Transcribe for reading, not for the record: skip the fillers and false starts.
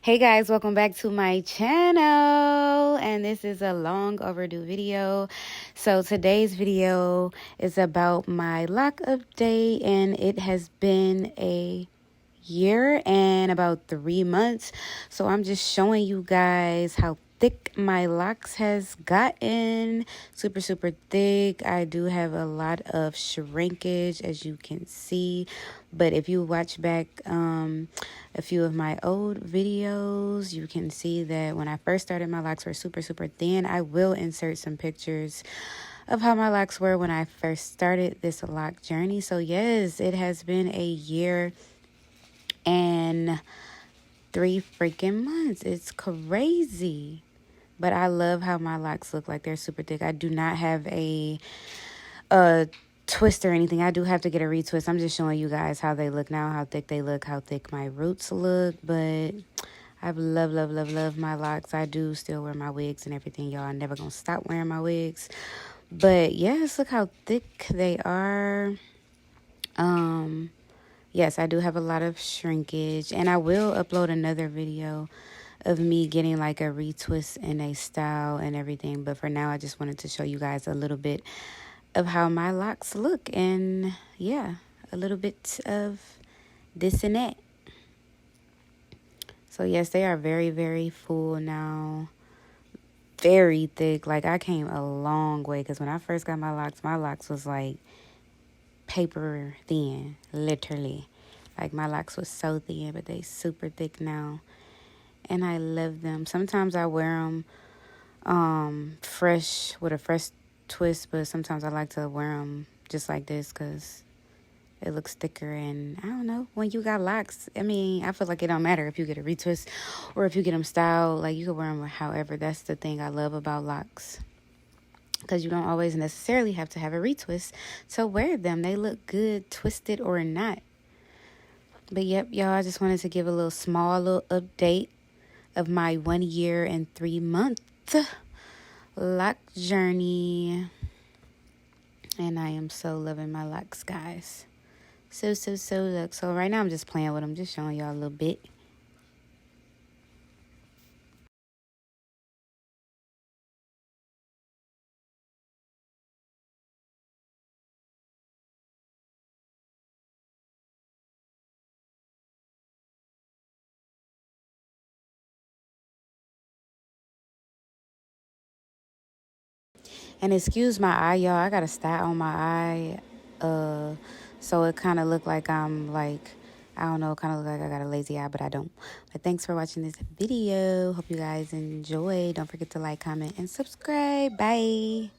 Hey guys, welcome back to my channel, and this is a long overdue video. So today's video is about my lock update, and it has been a year and about 3 months. So I'm just showing you guys how thick my locks has gotten. Super thick. I do have a lot of shrinkage, as you can see, but if you watch back a few of my old videos, you can see that when I first started, my locks were super thin. I will insert some pictures of how my locks were when I first started this lock journey. So yes, it has been a year and 3 freaking months. It's crazy. But I love how my locks look. Like, they're super thick. I do not have a twist or anything. I do have to get a retwist. I'm just showing you guys how they look now, how thick they look, how thick my roots look. But I've love my locks. I do still wear my wigs and everything, y'all. I'm never gonna stop wearing my wigs. But yes, look how thick they are. Yes, I do have a lot of shrinkage, and I will upload another video of me getting like a retwist and a style and everything. But for now, I just wanted to show you guys a little bit of how my locks look, and yeah, a little bit of this and that. So yes, they are very full now, very thick. Like, I came a long way, because when I first got my locks was like paper thin, literally. Like, my locks was so thin, but they super thick now, and I love them. Sometimes I wear them fresh with a fresh twist, but sometimes I like to wear them just like this because it looks thicker. And I don't know, when you got locks, I mean, I feel like it don't matter if you get a retwist or if you get them styled. Like, you can wear them however. That's the thing I love about locks, because you don't always necessarily have to have a retwist to wear them. They look good twisted or not. But yep, y'all, I just wanted to give a little update of my 1 year and 3 month lock journey. And I am so loving my locks, guys. So look. So right now I'm just playing with them, just showing y'all a little bit. And excuse my eye, y'all. I got a stat on my eye. So it kind of look like I'm like, I don't know, kind of look like I got a lazy eye, but I don't. But thanks for watching this video. Hope you guys enjoy. Don't forget to like, comment, and subscribe. Bye.